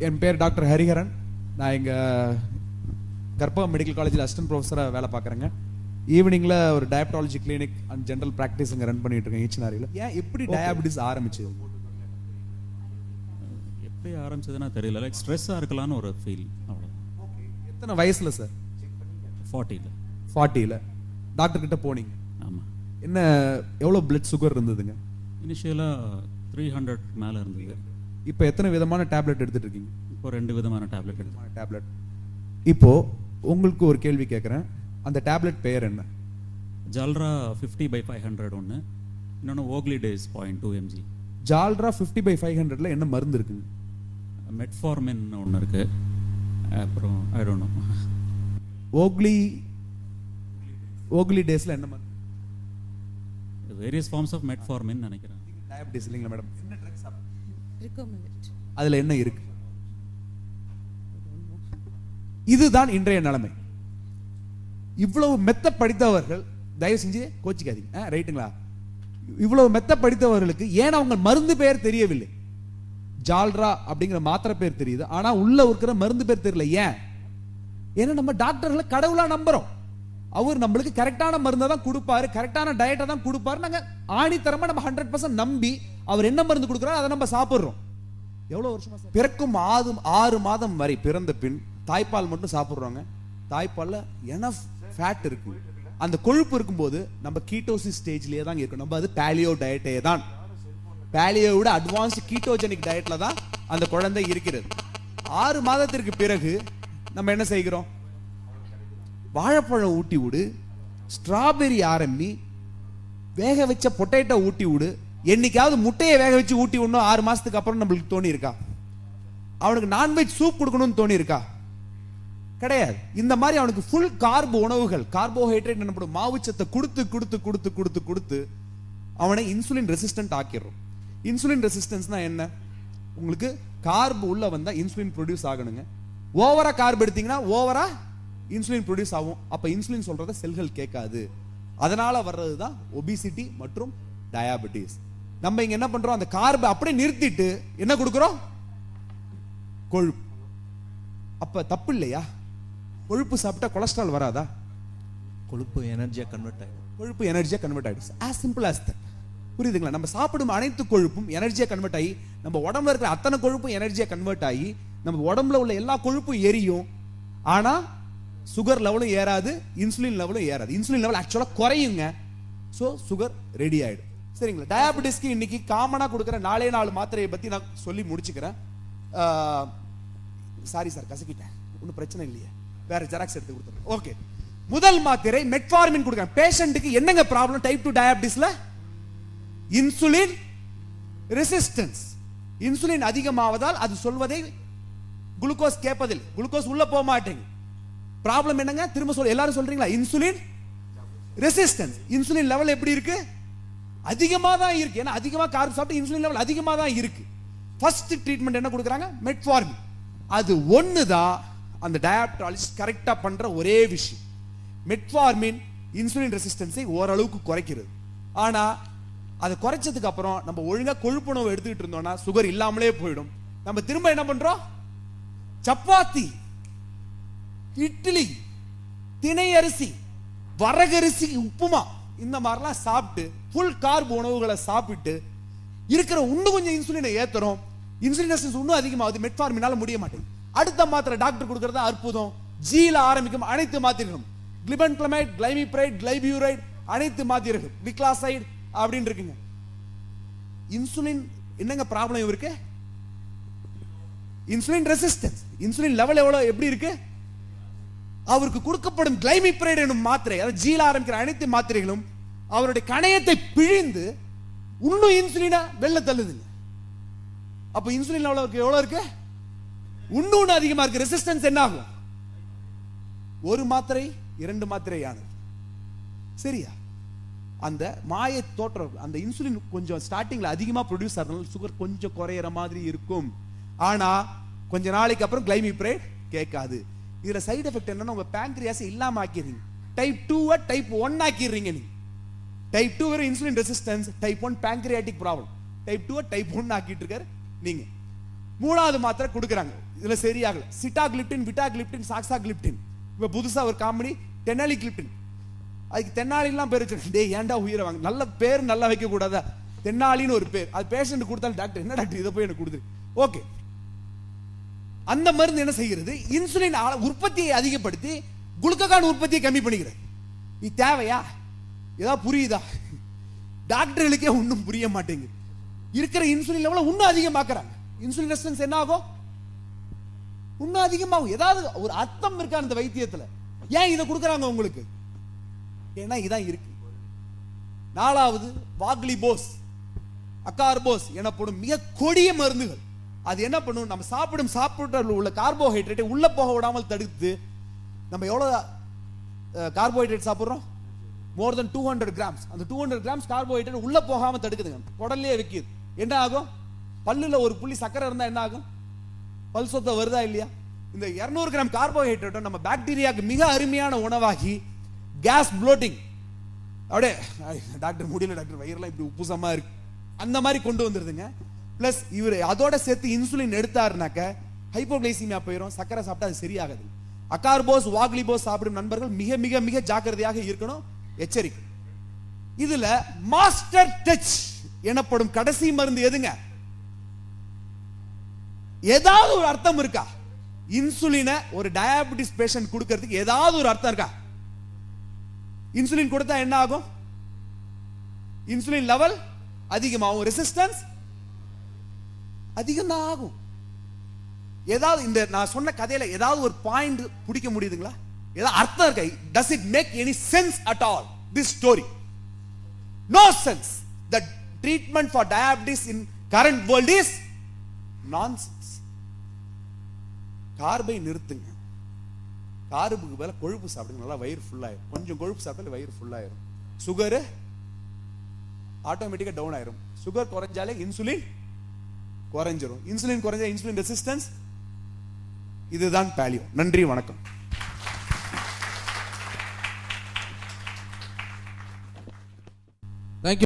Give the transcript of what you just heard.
என் பேர் டாக்டர் ஹரிஹரன். நான் எங்கள் கற்பகம் மெடிக்கல் காலேஜில் அசிஸ்டன்ட் ப்ரொஃபஸராக வேலை பார்க்குறேங்க. ஈவினிங்கில் ஒரு டயபெட்டாலஜி கிளினிக் அண்ட் ஜென்ரல் ப்ராக்டிஸ் இங்கே ரன் பண்ணிட்டு இருக்கேன் ஈச்சனாரியில். ஏன் எப்படி டயாபெட்டிஸ் ஆரம்பிச்சது? எப்படி ஆரம்பிச்சதுன்னா தெரியல. லைக் ஸ்ட்ரெஸ்ஸாக இருக்கலாம்னு ஒரு ஃபீல். அவ்வளோ. எத்தனை வயசில் சார்? 40ல். 40ல் டாக்டர் கிட்ட போனீங்க? ஆமாம். என்ன எவ்வளோ பிளட் சுகர் இருந்ததுங்க? இனிஷியலாக 300 மேலே இருந்தது. இப்போ எத்தனை விதமான டேப்லெட் எடுத்துட்டு இருக்கீங்க? இப்போ 2 விதமான டேப்லெட் எடுத்து. டேப்லெட். இப்போ உங்களுக்கு ஒரு கேள்வி கேட்குறேன், அந்த டேப்லெட் பெயர் என்ன? ஜால்ரா 50/500 ஒன்று, இன்னொன்று ஓக்லி டேஸ் 0.2 mg. ஜால்ரா 50/500ல என்ன மருந்து இருக்குங்க? மெட்ஃபார்மின் ஒன்று இருக்கு. அப்புறம் ஐ டோன்ட் நோ. ஓக்லி டேஸ்ல என்ன மருந்து? வேரியஸ் ஃபார்ம்ஸ் ஆஃப் மெட்ஃபார்மின் நினைக்கிறேன். டயபெட்டிஸ் இல்லைங்களா மேடம்? என்ன ட்ரக் சாப்பிடுங்க? அதுல என்ன இருக்கு? இதுதான் இன்றைய நிலைமை. இவ்வளவு மெத்த படித்தவர்கள், தயவு செஞ்சு கோச்சிக்காதீங்க, ரைட்டுங்களா? இவ்வளவு மெத்த படித்தவர்களுக்கு ஏன் அவங்க மருந்து பெயர் தெரியவில்லை. ஜால்ரா அப்படிங்கிற மாத்திரை பேர் தெரியுது, ஆனா உள்ள இருக்கிற மருந்து பேர் தெரியல. ஏன்? ஏன்னா நம்ம டாக்டர்களை கடவுளா நம்புறோம். அவர் நம்மளுக்கு கரெக்டான மருந்தை தான் கொடுப்பாரு, கரெக்டான டயட்டை தான் கொடுப்பாரு. நாங்க ஆணித்தரமா நம்ம 100% நம்பி அவர் என்ன மருந்து கொடுக்குறாரு அதை நம்ம சாப்பிடுறோம். எவ்வளவு வருஷமா பிறக்கும் 6 மாதம் வரை பிறந்த பின் தாய்ப்பால் மட்டும் சாப்பிடுறாங்க. தாய்ப்பால்ல எனஃப் ஃபேட் இருக்கு, அந்த கொழுப்பு இருக்கும்போது நம்ம கீட்டோசிஸ் ஸ்டேஜ்லயே தான் இருக்கும். நம்ம அது பாலியோ டயட்டே தான். பாலியோ விட அட்வான்ஸ்ட் கீட்டோஜெனிக் டயட்ல தான் அந்த குழந்தை இருக்கிறது. 6 மாதத்திற்கு பிறகு நம்ம என்ன செய்கிறோம்? வாழைப்பழம் ஊட்டி விடு, ஸ்ட்ராபெரி ஆரம்பி, வேக வச்ச பொட்டேட்டோ ஊட்டி விடு. என்னைக்காவது முட்டையை வேக வச்சு ஊட்டி விடணும் 6 மாசத்துக்கு அப்புறம் நம்மளுக்கு தோணி இருக்கா? அவனுக்கு நான்வெஜ் சூப் கொடுக்கணும்னு தோணி இருக்கா? கிடையாது. இந்த மாதிரி அவனுக்கு ஃபுல் கார்பு உணவுகள், கார்போஹைட்ரேட் என்னப்படும் மாவுச்சத்தை கொடுத்து கொடுத்து கொடுத்து கொடுத்து கொடுத்து அவனை இன்சுலின் ரெசிஸ்டன்ட் ஆக்கிடுறோம். இன்சுலின் ரெசிஸ்டன்ஸ்னா என்ன? உங்களுக்கு கார்பு உள்ள வந்தா இன்சுலின் ப்ரொடியூஸ் ஆகணுங்க. ஓவரா கார்பு எடுத்தீங்கன்னா ஓவரா இன்சுலின் ப்ரொடியூஸ் ஆகும். அப்ப இன்சுலின் சொல்றத செல்கள் கேட்காது. அதனால வர்றதுதான் ஒபிசிட்டி மற்றும் டயாபெட்டிஸ். நம்ம இங்க என்ன பண்றோம்? அந்த கார்பை அப்படியே நிறுத்திட்டு என்ன கொடுக்கிறோம்? கொழுப்பு. அப்ப தப்பு இல்லையா? கொழுப்பு சாப்பிட்டா கொலஸ்ட்ரால் வராதா? கொழுப்பு எனர்ஜியா கன்வெர்ட் ஆயிடும். கொழுப்பு எனர்ஜியா கன்வெர்ட் ஆயிடுச்சு. as simple as that. புரியுதுங்களா? நம்ம சாப்பிடும் அனைத்து கொழுப்பும் எனர்ஜியா கன்வெர்ட் ஆகி நம்ம உடம்புல இருக்கிற அத்தனை கொழுப்பும் எனர்ஜியா கன்வெர்ட் ஆகி நம்ம உடம்புல உள்ள எல்லா கொழுப்பும் எரியும். ஆனா சுகர் லெவலும் ஏறாது, இன்சுலின் லெவலும் ஏறாது. இன்சுலின் லெவல் ஆக்சுவலா குறையுங்க. சோ சுகர் ரெடி ஆயிடும். சரிங்களா? டயாபெட்டிஸ்க்கு இன்னைக்கு காமனா கொடுக்குற 4 மாத்திரையை பத்தி நான் சொல்லி முடிச்சுக்கிறேன். சாரி சார், கசக்கிட்டேன். ஒன்றும் பிரச்சனை இல்லையே, வேற ஜெராக்ஸ் எடுத்து கொடுத்துறேன். ஓகே. முதல் மாத்திரை மெட்ஃபார்மின் கொடுக்குறேன். பேஷண்ட்டுக்கு என்னங்க ப்ராப்ளம்? டைப் 2 டயாபெட்டிஸ்ல இன்சுலின் ரெசிஸ்டன்ஸ். இன்சுலின் அதிகமாவதால் அது சொல்வதை குளுக்கோஸ் கேட்பதில்லை, குளுக்கோஸ் உள்ள போக மாட்டேங்க. ப்ராப்ளம் என்னங்க? திரும்ப சொல்ல, எல்லாரும் சொல்றீங்களா? Insulin resistance. இன்சுலின் லெவல் எப்படி இருக்கு? அதிகமா தான் இருக்கு. ஏன்னா அதிகமா கார்ப் சாப்பிட்டு இன்சுலின் லெவல் அதிகமா தான் இருக்கு. ஃபர்ஸ்ட் ட்ரீட்மெண்ட் என்ன கொடுக்குறாங்க? மெட்ஃபார்மின். அது ஒண்ணுதான் அந்த டயாபெட்டாலஜிஸ்ட் கரெக்டா பண்ற ஒரே விஷயம். மெட்ஃபார்மின் இன்சுலின் ரெசிஸ்டன்ஸை ஓரளவுக்கு குறைக்கிறது. ஆனா அதை குறைச்சதுக்கு அப்புறம் நம்ம ஒழுங்கா கொழுப்பு உணவு எடுத்துக்கிட்டு இருந்தோம்னா சுகர் இல்லாமலே போயிடும். நம்ம திரும்ப என்ன பண்றோம்? சப்பாத்தி, இட்லி, திணை அரிசி, வரகரிசி, உப்புமா, இந்த மாதிரிலாம் சாப்பிட்டு ஃபுல் கார்ப் உணவுகளை சாப்பிட்டு இருக்கிற இன்னும் கொஞ்சம் இன்சுலினை ஏத்துறோம். இன்சுலின் ரெசிஸ்டன்ஸ் இன்னும் அதிகமாகுது. மெட்ஃபார்மினால முடிய மாட்டேங்குது. அடுத்த மாத்திரை டாக்டர் கொடுக்கறது அற்புதம். ஜில ஆரம்பிக்கும் அனைத்து மாத்திரைகளும், கிளிபன்கிளமைட், கிளைமிப்ரைட், கிளைபியூரைட், அனைத்து மாத்திரைகள், நிக்லாசைடு அப்படின்னு இருக்குங்க. இன்சுலின் என்னங்க ப்ராப்ளம் இவருக்கு? Insulin resistance. இன்சுலின் லெவல் எவ்வளவு எப்படி இருக்கு? அவருக்கு கொடுக்கப்படும் கிளைமிப்ரைட் எனும் மாத்திரை, அதாவது ஜில ஆரம்பிக்கிற அனைத்து மாத்திரைகளும் அவருடைய கணையத்தை பிழிந்து இன்னும் இன்சுலினா வெளில தள்ளுதுங்க. அப்ப இன்சுலின் லெவல் எவ்வளவு இருக்கு? இன்னும் அதிகமா இருக்கு. ரெசிஸ்டன்ஸ் என்ன ஆகும்? ஒரு மாத்திரை 2 மாத்திரை ஆனது. சரியா? அந்த மாய தோற்றம், அந்த இன்சுலின் கொஞ்சம் ஸ்டார்டிங்ல அதிகமா ப்ரொடியூஸ் ஆகிறதுனால சுகர் கொஞ்சம் குறையிற மாதிரி இருக்கும். ஆனா கொஞ்ச நாளைக்கு அப்புறம் கிளைமிப்ரைட் கேட்காது. இதுல சைடு எஃபெக்ட் என்னன்னா, உங்க பேங்க்ரியாஸ் இல்லாம ஆக்கிடுறீங்க. Type 2 type 1 ஆக்கிடுறீங்க. நீங்க டைப் 2 வெறும் insulin resistance, type 1 pancreatic problem. Type 2 type 1 ஆக்கிட்டு இருக்காரு நீங்க. 3வது மாத்திரை கொடுக்குறாங்க, இதுல சரியாகல. சிட்டாகிளிப்டின், விட்டாகிளிப்டின், சாக்ஸாகிளிப்டின். இப்ப புதுசா ஒரு காமெடி டெனாலிகிளிப்டின். அதுக்கு தென்னாலிலாம் பேர் வச்சு, டேய் ஏன்டா உயிரை வாங்க, நல்ல பேர் நல்லா வைக்க கூடாதா? தென்னாலின்னு ஒரு பேர். அது பேஷண்ட் கொடுத்தாலும் டாக்டர் என்ன டாக்டர் இதை போய் எனக்கு கொடுத்துரு. ஓகே, அந்த மருந்து என்ன செய்கிறது? இன்சுலின் உற்பத்தியை அதிகப்படுத்தி குளுக்ககான் உற்பத்தியை கம்மி பண்ணிக்கிறது. இது தேவையா? ஏதாவது புரியுதா? டாக்டர்களுக்கே ஒன்றும் புரிய மாட்டேங்குது. இருக்கிற இன்சுலின் லெவலை இன்னும் அதிகமாக்குறாங்க. இன்சுலின் ரெசிஸ்டன்ஸ் என்ன ஆகும்? இன்னும் அதிகமாகும். ஏதாவது ஒரு அர்த்தம் இருக்கா அந்த வைத்தியத்துல? ஏன் இதை கொடுக்குறாங்க உங்களுக்கு? ஏன்னா இதான் இருக்கு. 4வது வாக்லிபோஸ், அகார்போஸ் எனப்படும் மிக கொடிய மருந்துகள். அது என்ன பண்ணும்? நம்ம சாப்பிட்டு உள்ள கார்போஹைட்ரேட்டை உள்ள போக விடாமல் தடுத்து, நம்ம எவ்வளவு கார்போஹைட்ரேட் சாப்பிடுறோம்? மோர் தென் 200 கிராம்ஸ். அந்த 200 கிராம்ஸ் கார்போஹைட்ரேட் உள்ள போகாம தடுக்குதுங்க, குடல்லே வைக்குது. என்ன ஆகும்? பல்லுல ஒரு புள்ளி சக்கரை இருந்தா என்ன ஆகும்? பல் சொத்த வருதா இல்லையா? இந்த 200 கிராம் கார்போஹைட்ரேட் நம்ம பாக்டீரியாவுக்கு மிக அருமையான உணவாகி கேஸ் ப்ளோட்டிங், அப்படியே டாக்டர் முடியல டாக்டர் வயிறுலாம் இப்படி உப்புசமா இருக்கு, அந்த மாதிரி கொண்டு வந்துருதுங்க. பிளஸ் இவர் அதோட சேர்த்து இன்சுலின் எடுத்தாருனாக்க ஹைப்போகிளைசீமியா போயிடும், சக்கரை சாப்பிட்டா அது சரியாகுது. அகார்போஸ், வாக்லிபோஸ் சாப்பிடும் நண்பர்கள் மிக மிக மிக ஜாக்கிரதையாக இருக்கணும், எச்சரிக்கை. இதுல மாஸ்டர் டச் எனப்படும் கடைசி மருந்து எதுங்க? ஏதாவது ஒரு அர்த்தம் இருக்கா? இன்சுலினை ஒரு டயாபெட்டிஸ் பேஷண்ட் கொடுக்கிறதுக்கு ஏதாவது ஒரு அர்த்தம் இருக்கா? இன்சுலின் கொடுத்தா என்ன ஆகும்? இன்சுலின் லெவல் அதிகமாகும், ரெசிஸ்டன்ஸ் அதிகம் தான் ஆகும். ஏதாவது இந்த நான் சொன்ன கதையில ஏதாவது ஒரு பாயிண்ட் பிடிக்க முடியுதுங்களா? ஏதாவது அர்த்தம் இருக்கா? does it make any sense at all this story? no sense. The treatment for diabetes in current world is nonsense. கார்பை நிறுத்துங்க, கார்புக்கு பதிலா கொழுப்பு சாப்பிடுங்க, நல்லா வயிறு ஃபுல்லாயிரும். கொஞ்சம் கொழுப்பு சாப்பிட்டாலே வயிறு ஃபுல்லாயிரும். சுகர் ஆட்டோமேட்டிக்கா டவுன் ஆயிரும். சுகர் குறைஞ்சாலே இன்சுலின் குறைஞ்சிரும். இன்சுலின் குறைஞ்சா இன்சுலின் ரெசிஸ்டன்ஸ். இதுதான் பாலியோ. நன்றி, வணக்கம்.